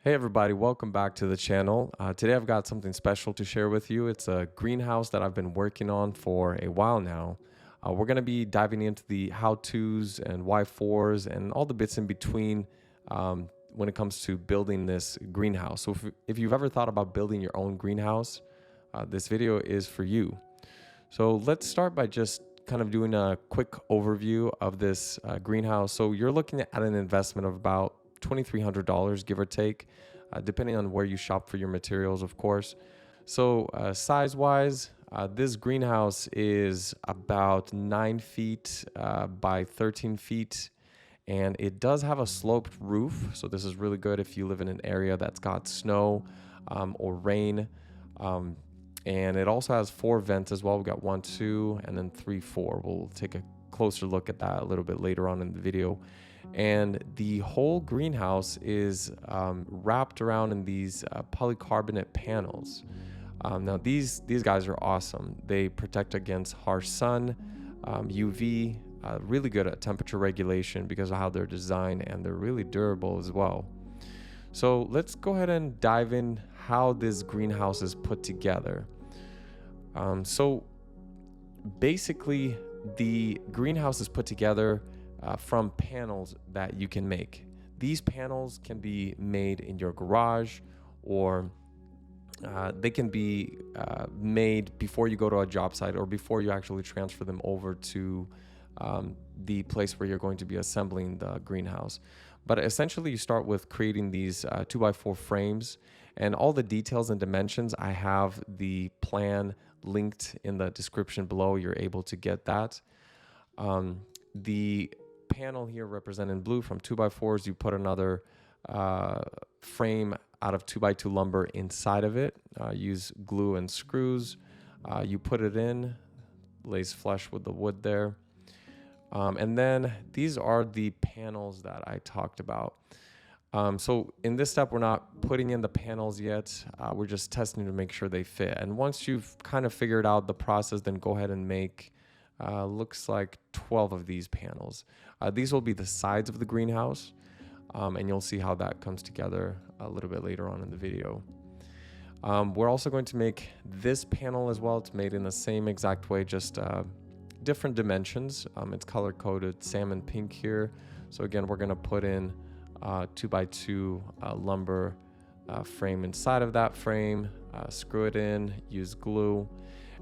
Hey everybody, welcome back to the channel. Today I've got something special to share with you. It's a greenhouse that I've been working on for a while now. We're going to be diving into the how-tos and why-fors and all the bits in between when it comes to building this greenhouse. So if you've ever thought about building your own greenhouse, this video is for you. So let's start by just kind of doing a quick overview of this greenhouse. So you're looking at an investment of about $2,300, give or take, depending on where you shop for your materials, of course. So size-wise, this greenhouse is about 9 feet by 13 feet, and it does have a sloped roof. So this is really good if you live in an area that's got snow or rain. And it also has 4 vents as well. We've got 1, 2, and then 3, 4. We'll take a closer look at that a little bit later on in the video. And the whole greenhouse is wrapped around in these polycarbonate panels. Now these guys are awesome. They protect against harsh sun, UV, really good at temperature regulation because of how they're designed, and they're really durable as well. So let's go ahead and dive in how this greenhouse is put together. So basically the greenhouse is put together from panels that you can make. These panels can be made in your garage, or they can be made before you go to a job site or before you actually transfer them over to the place where you're going to be assembling the greenhouse. But essentially you start with creating these 2x4 frames, and all the details and dimensions, I have the plan linked in the description below. You're able to get that. The panel here represented in blue from 2x4s, you put another frame out of 2x2 lumber inside of it. Use glue and screws. You put it in, lays flush with the wood there. And then these are the panels that I talked about. So in this step, we're not putting in the panels yet. We're just testing to make sure they fit. And once you've kind of figured out the process, then go ahead and make looks like 12 of these panels. These will be the sides of the greenhouse, and you'll see how that comes together a little bit later on in the video. We're also going to make this panel as well. It's made in the same exact way, just different dimensions. It's color coded salmon pink here. So again, we're going to put in 2x2 lumber frame inside of that frame, screw it in, use glue.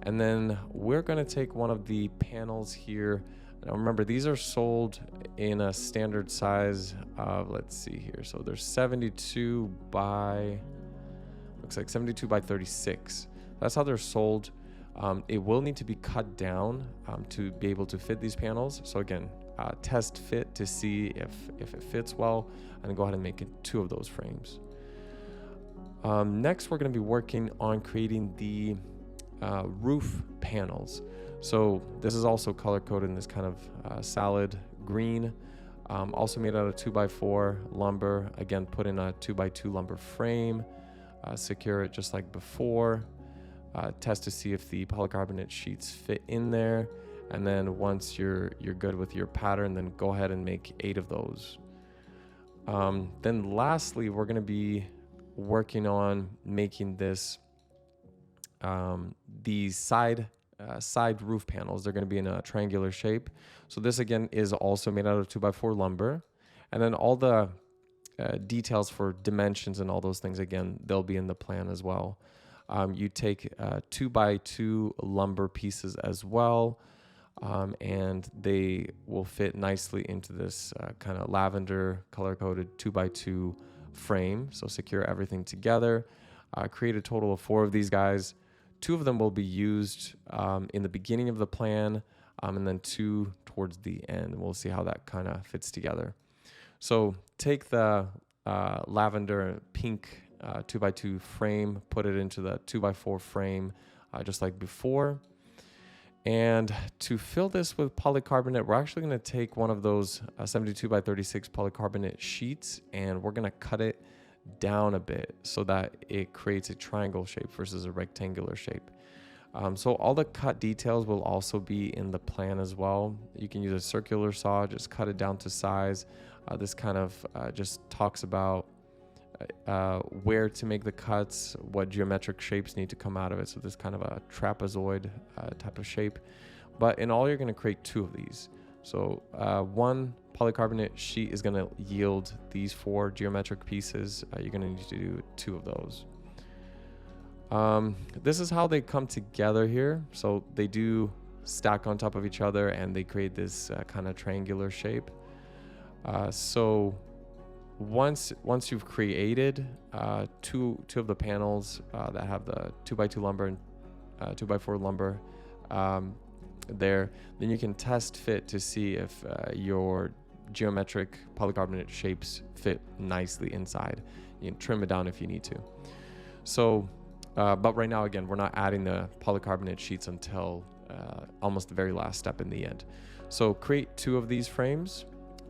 And then we're going to take one of the panels here. Now remember, these are sold in a standard size of, let's see here. So there's 72 by, looks like 72 by 36. That's how they're sold. It will need to be cut down to be able to fit these panels. So again, test fit to see if it fits well, and then go ahead and make it 2 of those frames. Next, we're going to be working on creating the roof panels. So this is also color coded in this kind of salad green, also made out of 2x4 lumber. Again, put in a 2x2 lumber frame, secure it just like before, test to see if the polycarbonate sheets fit in there, and then once you're good with your pattern, then go ahead and make 8 of those. Then lastly, we're going to be working on making this these side roof panels. They're going to be in a triangular shape. So this again is also made out of 2x4 lumber, and then all the details for dimensions and all those things, again, they'll be in the plan as well. You take 2x2 lumber pieces as well, and they will fit nicely into this kind of lavender color coded 2x2 frame. So secure everything together. Create a total of 4 of these guys. 2 of them will be used in the beginning of the plan, and then 2 towards the end. We'll see how that kind of fits together. So take the lavender pink 2x2 frame, put it into the 2x4 frame, just like before. And to fill this with polycarbonate, we're actually going to take one of those 72 by 36 polycarbonate sheets, and we're going to cut it down a bit so that it creates a triangle shape versus a rectangular shape. So all the cut details will also be in the plan as well. You can use a circular saw, just cut it down to size. This kind of just talks about where to make the cuts, what geometric shapes need to come out of it. So this kind of a trapezoid type of shape. But in all, you're going to create 2 of these. So one polycarbonate sheet is going to yield these 4 geometric pieces. You're going to need to do 2 of those. This is how they come together here. So they do stack on top of each other and they create this kind of triangular shape. So once you've created two of the panels that have the 2x2 lumber and 2x4 lumber there, then you can test fit to see if your geometric polycarbonate shapes fit nicely inside. You can trim it down if you need to. So but right now, again, we're not adding the polycarbonate sheets until almost the very last step in the end. So create 2 of these frames.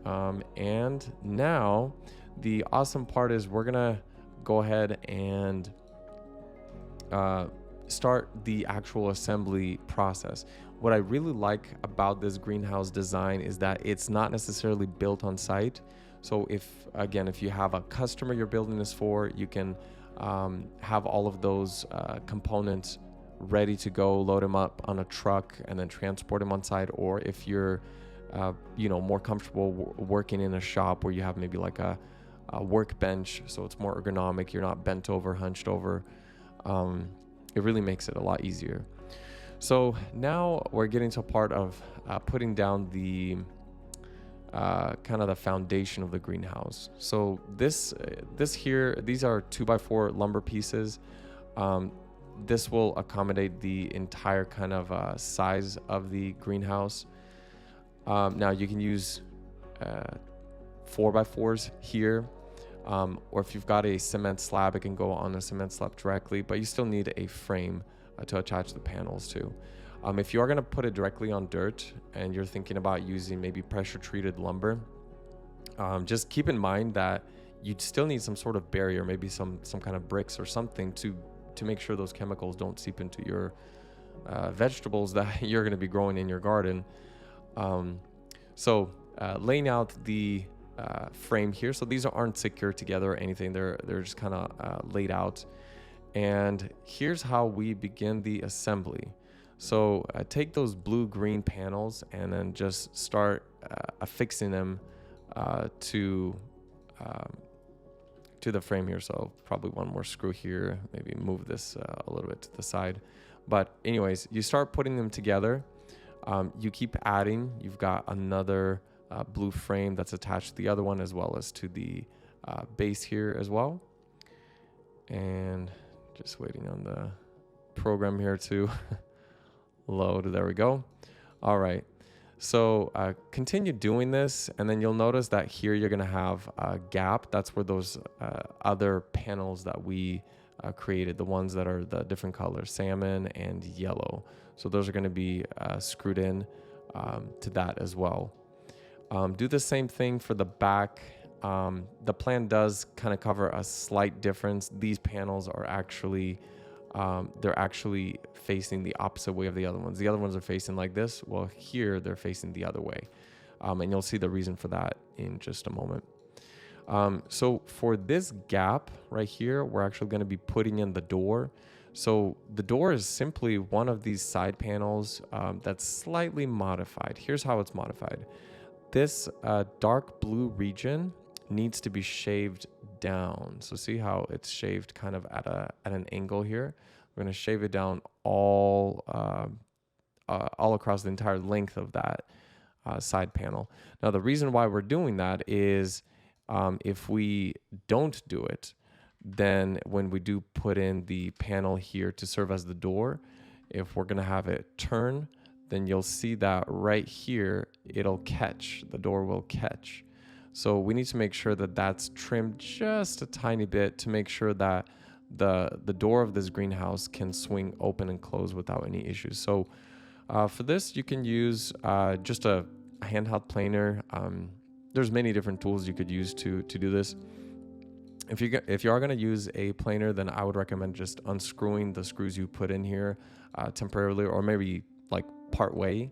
And now the awesome part is we're gonna go ahead and start the actual assembly process. What I really like about this greenhouse design is that it's not necessarily built on site. So if you have a customer you're building this for, you can have all of those components ready to go, load them up on a truck and then transport them on site. Or if you're more comfortable working in a shop where you have maybe like a workbench, so it's more ergonomic, you're not bent over, hunched over, it really makes it a lot easier. So now we're getting to a part of putting down the kind of the foundation of the greenhouse. So this here, these are 2x4 lumber pieces. This will accommodate the entire kind of size of the greenhouse. Now you can use 4x4s here, or if you've got a cement slab, it can go on a cement slab directly, but you still need a frame to attach the panels to. If you are going to put it directly on dirt and you're thinking about using maybe pressure treated lumber, just keep in mind that you'd still need some sort of barrier, maybe some kind of bricks or something to make sure those chemicals don't seep into your vegetables that you're going to be growing in your garden. So laying out the frame here, so these aren't secured together or anything, they're just kind of laid out. And here's how we begin the assembly. So take those blue-green panels and then just start affixing them to the frame here. So probably one more screw here, maybe move this a little bit to the side. But anyways, you start putting them together. You keep adding. You've got another blue frame that's attached to the other one, as well as to the base here as well. And just waiting on the program here to load. There we go. All right. So continue doing this, and then you'll notice that here you're going to have a gap. That's where those other panels that we created, the ones that are the different colors, salmon and yellow. So those are going to be screwed in to that as well. Do the same thing for the back. The plan does kind of cover a slight difference. These panels are actually they're actually facing the opposite way of the other ones. The other ones are facing like this. Well, here they're facing the other way. And you'll see the reason for that in just a moment. So for this gap right here, we're actually going to be putting in the door. So the door is simply one of these side panels that's slightly modified. Here's how it's modified. This dark blue region needs to be shaved down. So see how it's shaved kind of at an angle here. We're going to shave it down all across the entire length of that side panel. Now the reason why we're doing that is if we don't do it, then when we do put in the panel here to serve as the door, if we're going to have it turn, then you'll see that right here it'll catch, the door will catch. So we need to make sure that that's trimmed just a tiny bit to make sure that the door of this greenhouse can swing open and close without any issues. So for this, you can use just a handheld planer. There's many different tools you could use to do this. If you are going to use a planer, then I would recommend just unscrewing the screws you put in here temporarily, or maybe like part way,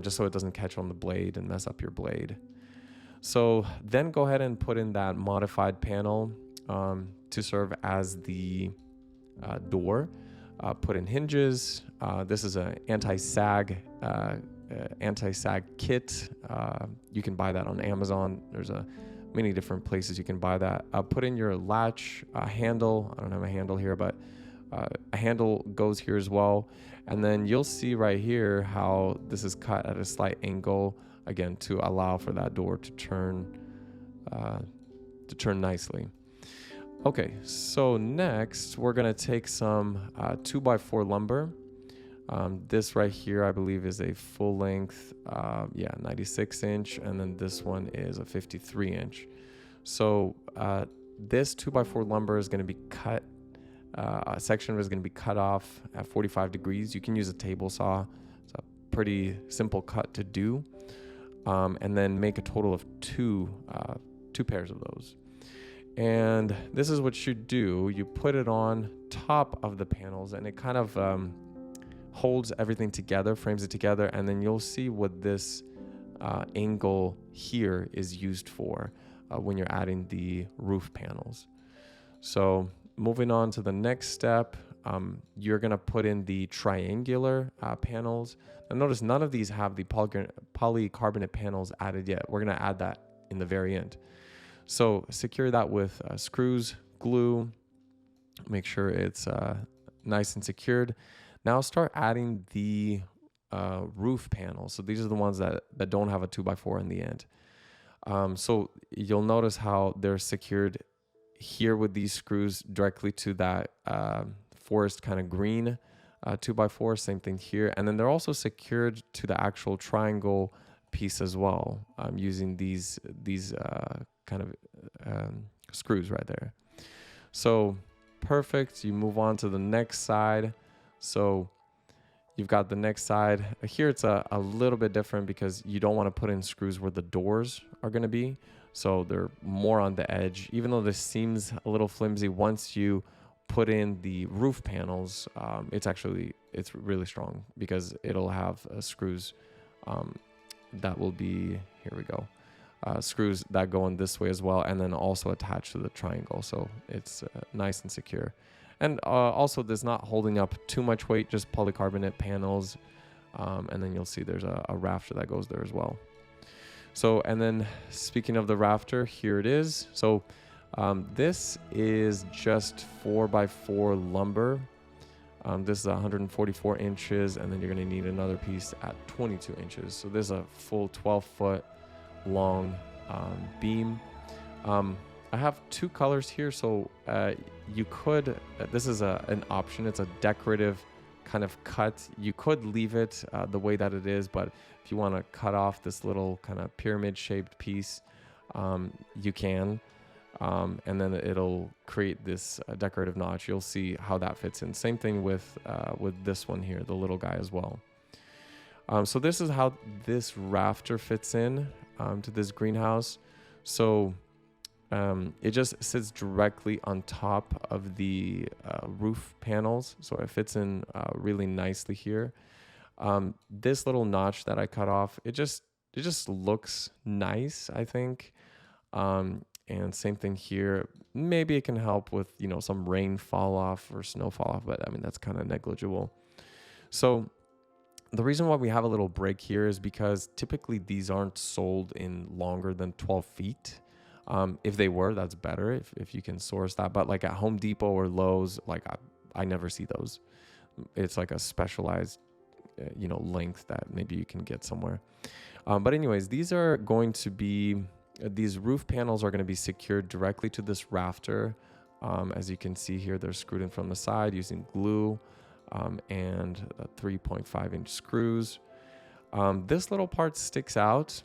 just so it doesn't catch on the blade and mess up your blade. So then go ahead and put in that modified panel. to serve as the door. Put in hinges. This is an anti-sag kit. You can buy that on Amazon. There's many different places you can buy that. Put in your latch handle. I don't have a handle here, but a handle goes here as well. And then you'll see right here how this is cut at a slight angle, again, to allow for that door to turn nicely. Okay, so next we're gonna take some 2x4 lumber. This right here, I believe, is a full length, 96 inch, and then this one is a 53 inch. So this 2x4 lumber is gonna be cut. A section is gonna be cut off at 45 degrees. You can use a table saw. It's a pretty simple cut to do, and then make a total of two pairs of those. And this is what you do. You put it on top of the panels, and it kind of holds everything together, frames it together, and then you'll see what this angle here is used for when you're adding the roof panels. So moving on to the next step, you're gonna put in the triangular panels. And notice none of these have the polycarbonate panels added yet. We're gonna add that in the very end. So secure that with screws, glue, make sure it's nice and secured. Now start adding the roof panels. So these are the ones that don't have a 2x4 in the end. So you'll notice how they're secured here with these screws directly to that forest kind of green 2x4, same thing here. And then they're also secured to the actual triangle piece as well, using these kind of screws right there. So perfect. You move on to the next side. So you've got the next side here. It's a little bit different because you don't want to put in screws where the doors are going to be. So they're more on the edge. Even though this seems a little flimsy, once you put in the roof panels, it's really strong because it'll have screws that will be, here we go, screws that go in this way as well, and then also attached to the triangle. So it's nice and secure. And also there's not holding up too much weight, just polycarbonate panels. And then you'll see there's a rafter that goes there as well. So, and then speaking of the rafter, here it is. So this is just 4x4 lumber. This is 144 inches, and then you're gonna need another piece at 22 inches. So this is a full 12-foot long beam. I have two colors here, so you could, this is an option. It's a decorative kind of cut. You could leave it the way that it is, but if you want to cut off this little kind of pyramid shaped piece, you can. And then it'll create this decorative notch. You'll see how that fits in. Same thing with this one here, the little guy as well. So this is how this rafter fits in to this greenhouse. So it just sits directly on top of the roof panels. So it fits in really nicely here. This little notch that I cut off, it just looks nice, I think. And same thing here. Maybe it can help with, some rain fall off or snow fall off, but I mean, that's kind of negligible. So the reason why we have a little break here is because typically these aren't sold in longer than 12 feet. If they were, that's better if you can source that. But like at Home Depot or Lowe's, like I never see those. It's like a specialized, length that maybe you can get somewhere. But anyways, these roof panels are going to be secured directly to this rafter. As you can see here, they're screwed in from the side using glue and 3.5 inch screws. This little part sticks out.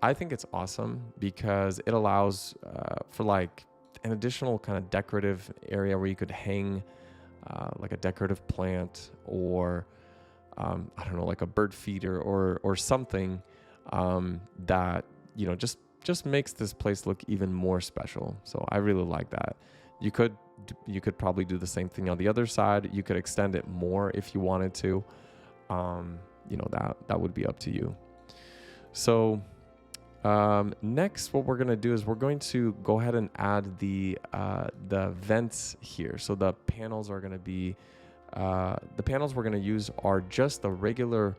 I think it's awesome because it allows for like an additional kind of decorative area where you could hang like a decorative plant or I don't know, like a bird feeder or something that just makes this place look even more special. So I really like that. You could probably do the same thing on the other side. You could extend it more if you wanted to. That would be up to you. So Next, what we're gonna do is we're going to go ahead and add the vents here. So the panels are gonna be, the panels we're gonna use are just the regular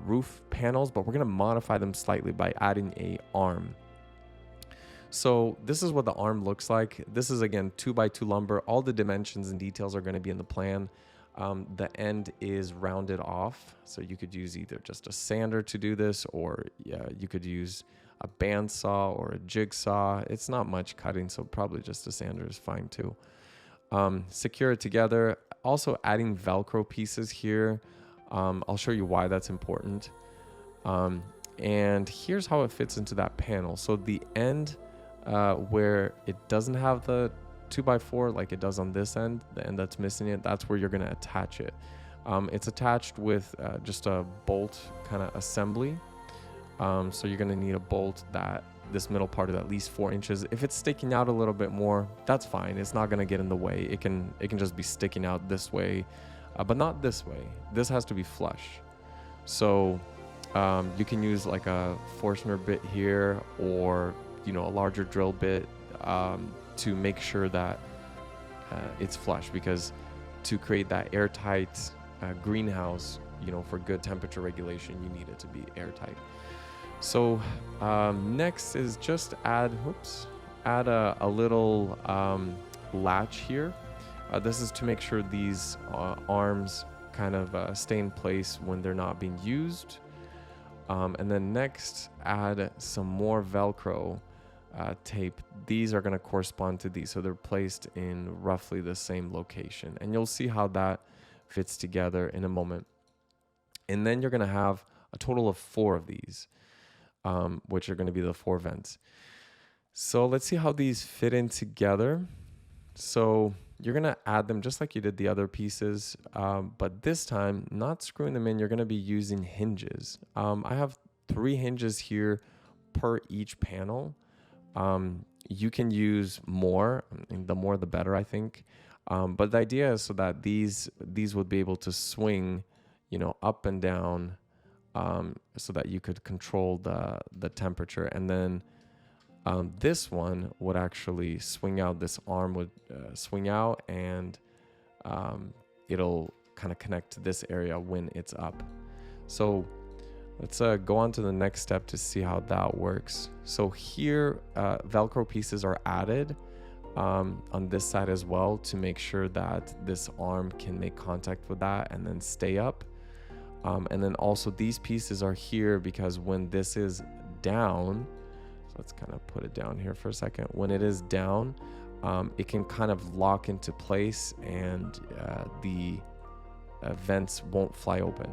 roof panels, but we're gonna modify them slightly by adding a arm. So this is what the arm looks like. This is again 2x2 lumber. All the dimensions and details are gonna be in the plan. The end is rounded off, so you could use either just a sander to do this, or you could use a bandsaw or a jigsaw. It's not much cutting, so probably just a sander is fine too. Secure it together. Also adding Velcro pieces here. I'll show you why that's important. And here's how it fits into that panel. So the end where it doesn't have the 2x4 like it does on this end, the end that's missing it, that's where you're going to attach it. It's attached with just a bolt kind of assembly. So you're going to need a bolt that this middle part is at least 4 inches. If it's sticking out a little bit more, that's fine. It's not going to get in the way. It can just be sticking out this way, but not this way. This has to be flush. So you can use like a Forstner bit here, or a larger drill bit to make sure that it's flush, because to create that airtight greenhouse, for good temperature regulation, you need it to be airtight. So next is just add a little latch here. This is to make sure these arms kind of stay in place when they're not being used. And then next, add some more Velcro tape. These are going to correspond to these, so they're placed in roughly the same location, and you'll see how that fits together in a moment. And then you're going to have a total of 4 of these, which are going to be the 4 vents. So let's see how these fit in together. So you're going to add them just like you did the other pieces, but this time not screwing them in. You're going to be using hinges. I have 3 hinges here per each panel. You can use more, and the more the better, I think. But the idea is so that these would be able to swing, up and down, so that you could control the temperature. And then this one would actually swing out. This arm would swing out, and it'll kind of connect to this area when it's up. So let's go on to the next step to see how that works. So here, Velcro pieces are added on this side as well, to make sure that this arm can make contact with that and then stay up. And then also these pieces are here because when this is down, so let's kind of put it down here for a second. When it is down, it can kind of lock into place, and the vents won't fly open.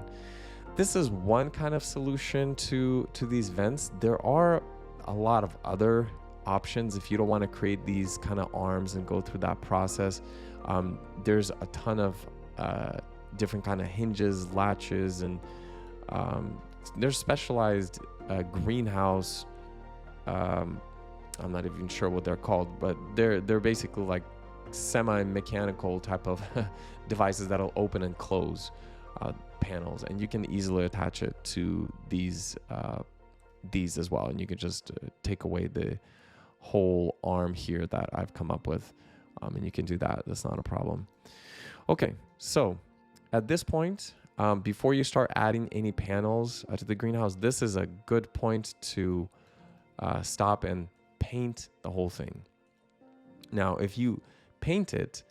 This is one kind of solution to these vents. There are a lot of other options if you don't want to create these kind of arms and go through that process. There's a ton of different kind of hinges, latches, and there's specialized greenhouse. I'm not even sure what they're called, but they're basically like semi-mechanical type of devices that'll open and close panels, and you can easily attach it to these as well, and you can just take away the whole arm here that I've come up with, and you can do that. That's not a problem. Okay, so at this point, before you start adding any panels to the greenhouse, this is a good point to stop and paint the whole thing. Now, if you paint it,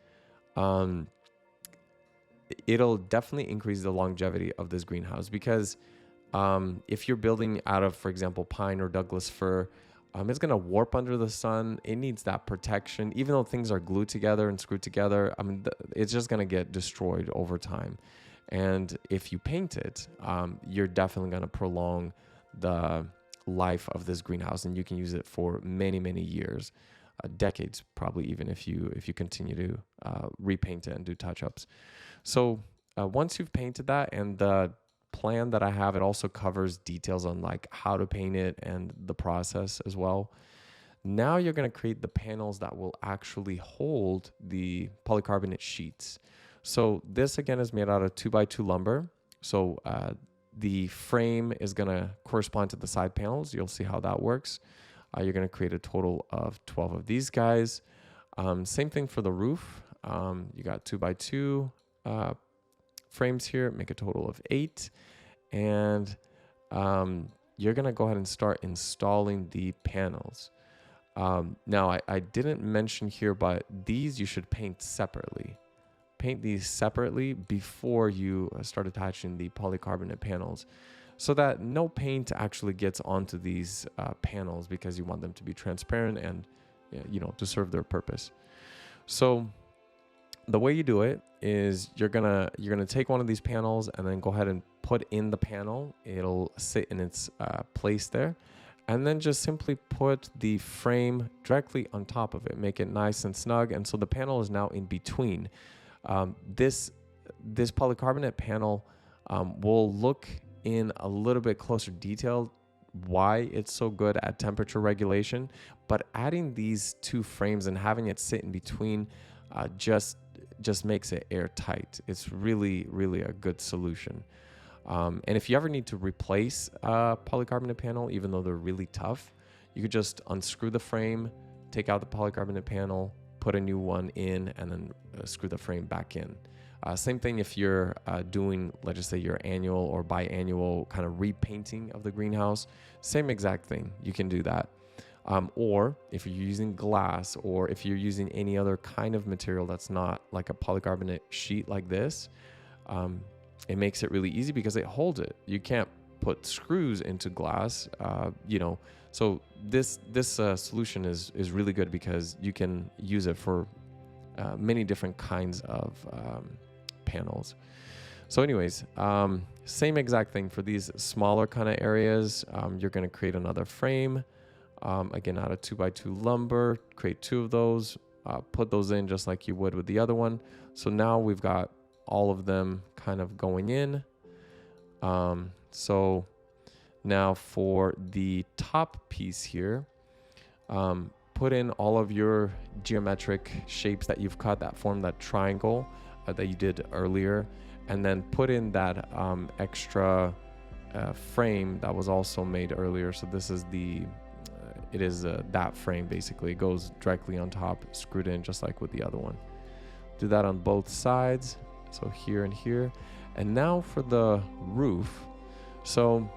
it'll definitely increase the longevity of this greenhouse, because if you're building out of, for example, pine or Douglas fir, it's going to warp under the sun. It needs that protection. Even though things are glued together and screwed together, it's just going to get destroyed over time. And if you paint it, you're definitely going to prolong the life of this greenhouse, and you can use it for many, many years, decades, probably, even if you continue to repaint it and do touch-ups. So once you've painted that, and the plan that I have, it also covers details on like how to paint it and the process as well. Now you're going to create the panels that will actually hold the polycarbonate sheets. So this again is made out of 2x2 lumber. So the frame is going to correspond to the side panels. You'll see how that works. You're going to create a total of 12 of these guys. Same thing for the roof. You got 2x2 frames here, make a total of 8. And you're going to go ahead and start installing the panels. Now, I didn't mention here, but these you should paint separately. Paint these separately before you start attaching the polycarbonate panels, so that no paint actually gets onto these panels, because you want them to be transparent and, you know, to serve their purpose. So the way you do it is you're gonna take one of these panels and then go ahead and put in the panel. It'll sit in its place there, and then just simply put the frame directly on top of it. Make it nice and snug, and so the panel is now in between. This polycarbonate panel will look in a little bit closer detail why it's so good at temperature regulation, but adding these two frames and having it sit in between just makes it airtight. It's really, really a good solution. And if you ever need to replace a polycarbonate panel, even though they're really tough, you could just unscrew the frame, take out the polycarbonate panel, put a new one in, and then screw the frame back in. Same thing if you're doing, let's just say, your annual or biannual kind of repainting of the greenhouse. Same exact thing. You can do that. Or if you're using glass, or if you're using any other kind of material that's not like a polycarbonate sheet like this, it makes it really easy because it holds it. You can't put screws into glass, you know. So this solution is really good because you can use it for many different kinds of panels. So anyways, same exact thing for these smaller kind of areas. You're going to create another frame, again out of 2x2 lumber, create 2 of those, put those in just like you would with the other one. So now we've got all of them kind of going in. So now for the top piece here, put in all of your geometric shapes that you've cut that form that triangle that you did earlier, and then put in that extra frame that was also made earlier. So this is that frame basically. It goes directly on top, screwed in just like with the other one. Do that on both sides, so here and here. And now for the roof. So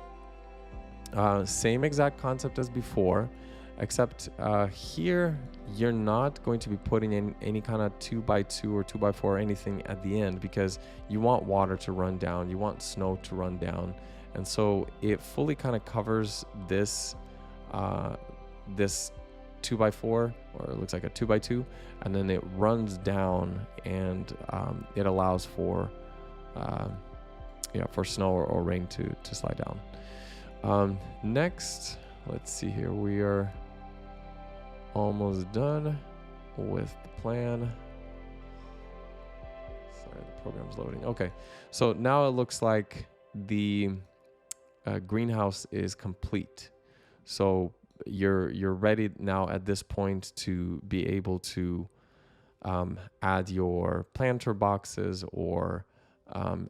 same exact concept as before, except here you're not going to be putting in any kind of 2x2 or 2x4 or anything at the end, because you want water to run down, you want snow to run down, and so it fully kind of covers this this 2x4, or it looks like a 2x2, and then it runs down, and it allows for for snow or rain to slide down. Next, let's see here, we are almost done with the plan. Sorry, the program's loading. Okay, so now it looks like the greenhouse is complete. So you're ready now at this point to be able to add your planter boxes, or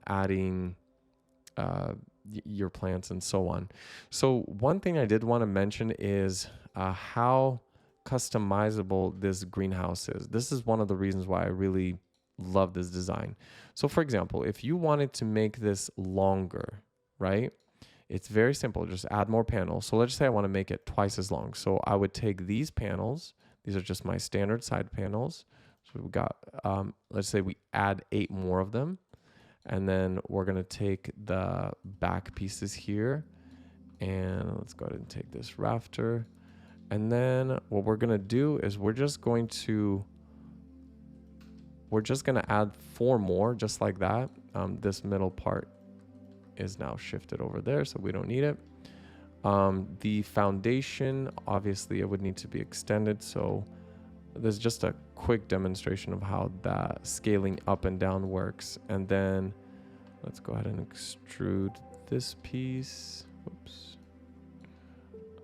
adding your plants and so on. So one thing I did want to mention is how customizable this greenhouse is. This is one of the reasons why I really love this design. So for example, if you wanted to make this longer, right? It's very simple. Just add more panels. So let's say I want to make it twice as long. So I would take these panels. These are just my standard side panels. So we've got, let's say we add 8 more of them. And then we're going to take the back pieces here, and let's go ahead and take this rafter. And then what we're going to do is we're just going to add 4 more just like that. This middle part is now shifted over there, so we don't need it. The foundation, obviously it would need to be extended. So there's just a quick demonstration of how that scaling up and down works. And then let's go ahead and extrude this piece. Oops.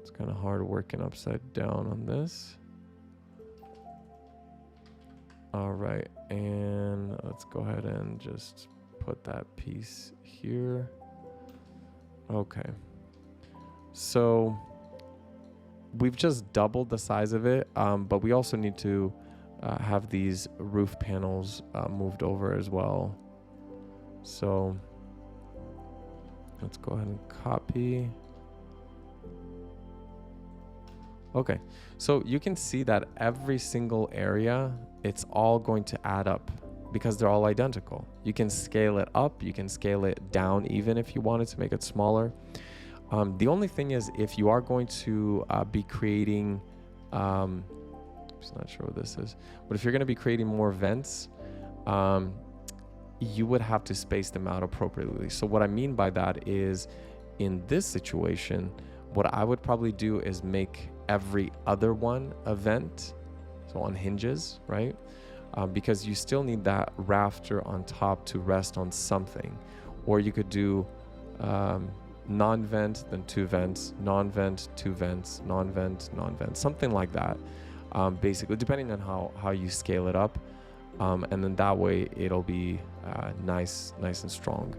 It's kind of hard working upside down on this. All right, and let's go ahead and just put that piece here. Okay. So we've just doubled the size of it, but we also need to have these roof panels moved over as well. So let's go ahead and copy. Okay, so you can see that every single area, it's all going to add up because they're all identical. You can scale it up, you can scale it down even if you wanted to make it smaller. The only thing is, if you are going to be creating, I'm just not sure what this is, but if you're going to be creating more vents, you would have to space them out appropriately. So what I mean by that is, in this situation, what I would probably do is make every other one a vent, so on hinges, right? Because you still need that rafter on top to rest on something. Or you could do non-vent, then 2 vents, non-vent, 2 vents, non-vent, non-vent, something like that. Basically, depending on how you scale it up. And then that way it'll be nice and strong.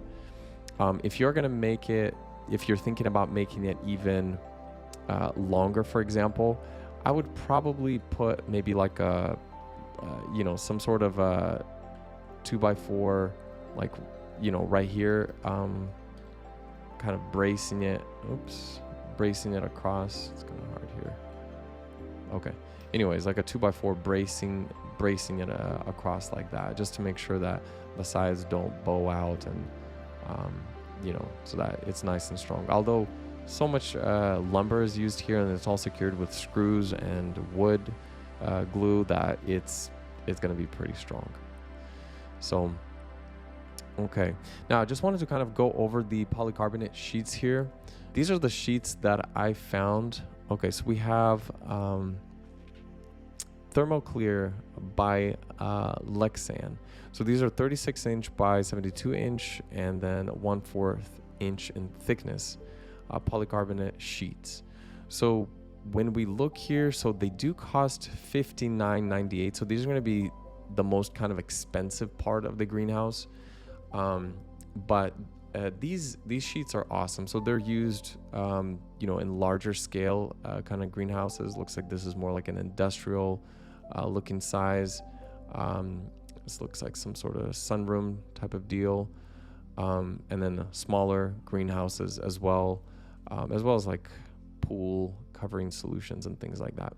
If you're gonna make it, if you're thinking about making it even longer, for example, I would probably put maybe like a some sort of a 2x4, like, right here, kind of bracing it across. It's kind of hard here. Okay, anyways, like a 2x4 bracing it across like that, just to make sure that the sides don't bow out, and so that it's nice and strong. Although so much lumber is used here, and it's all secured with screws and wood glue, that it's going to be pretty strong. So okay, now I just wanted to kind of go over the polycarbonate sheets here. These are the sheets that I found. Okay, so we have Thermoclear by Lexan. So these are 36-inch by 72-inch, and then 1/4 inch in thickness polycarbonate sheets. So when we look here, so they do cost $59.98. So these are going to be the most kind of expensive part of the greenhouse. But these sheets are awesome. So they're used, in larger scale kind of greenhouses. Looks like this is more like an industrial looking size. This looks like some sort of sunroom type of deal. And then smaller greenhouses as well as like pool covering solutions and things like that.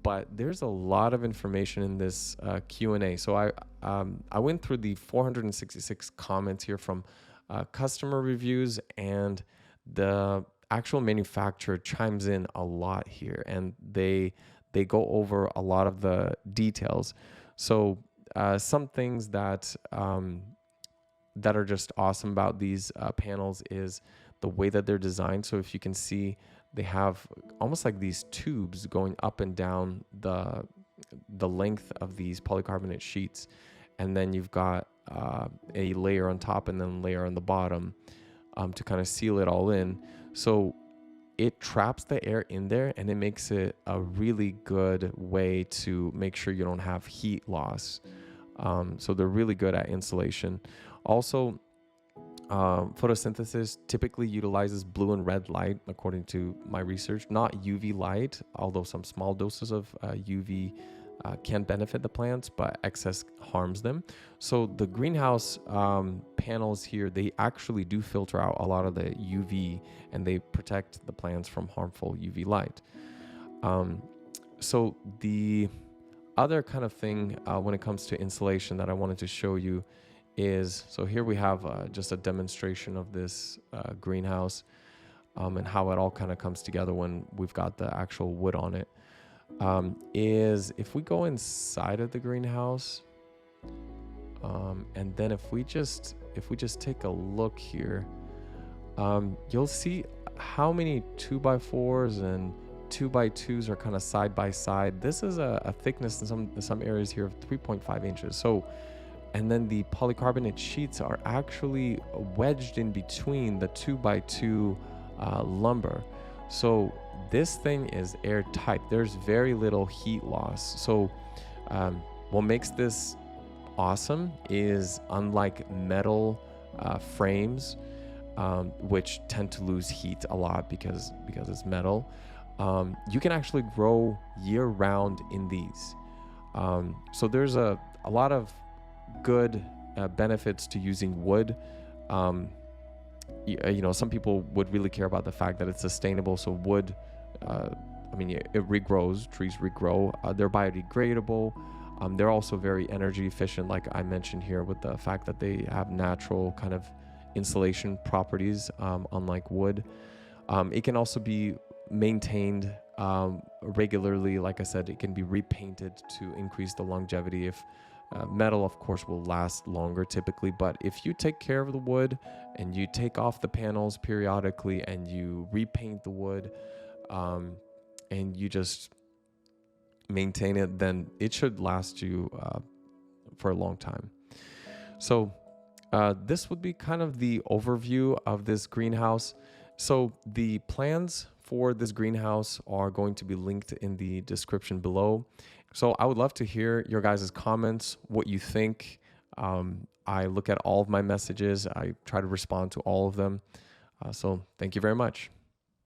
But there's a lot of information in this Q&A. So I went through the 466 comments here from customer reviews, and the actual manufacturer chimes in a lot here, and they go over a lot of the details. So some things that are just awesome about these panels is the way that they're designed. So if you can see, they have almost like these tubes going up and down the length of these polycarbonate sheets, and then you've got a layer on top and then a layer on the bottom to kind of seal it all in. So it traps the air in there, and it makes it a really good way to make sure you don't have heat loss. So they're really good at insulation. Also, photosynthesis typically utilizes blue and red light, according to my research, not UV light, although some small doses of UV can benefit the plants, but excess harms them. So the greenhouse panels here, they actually do filter out a lot of the UV, and they protect the plants from harmful UV light. So the other kind of thing when it comes to insulation that I wanted to show you is, so here we have just a demonstration of this greenhouse and how it all kind of comes together when we've got the actual wood on it. Is if we go inside of the greenhouse, and then if we just take a look here, you'll see how many 2x4s and 2x2s are kind of side by side. This is a thickness in some areas here of 3.5 inches. So, and then the polycarbonate sheets are actually wedged in between the 2x2 lumber. So this thing is airtight. There's very little heat loss. So what makes this awesome is, unlike metal frames, which tend to lose heat a lot because it's metal. You can actually grow year round in these. So there's a lot of good benefits to using wood. Some people would really care about the fact that it's sustainable. So wood, it regrows, trees regrow. They're biodegradable. They're also very energy efficient, like I mentioned here, with the fact that they have natural kind of insulation properties, unlike wood. It can also be maintained regularly. Like I said, it can be repainted to increase the longevity. If metal, of course, will last longer typically, but if you take care of the wood and you take off the panels periodically and you repaint the wood, and you just maintain it, then it should last you for a long time. So this would be kind of the overview of this greenhouse. So the plans for this greenhouse are going to be linked in the description below. So I would love to hear your guys' comments, what you think. I look at all of my messages. I try to respond to all of them. So thank you very much.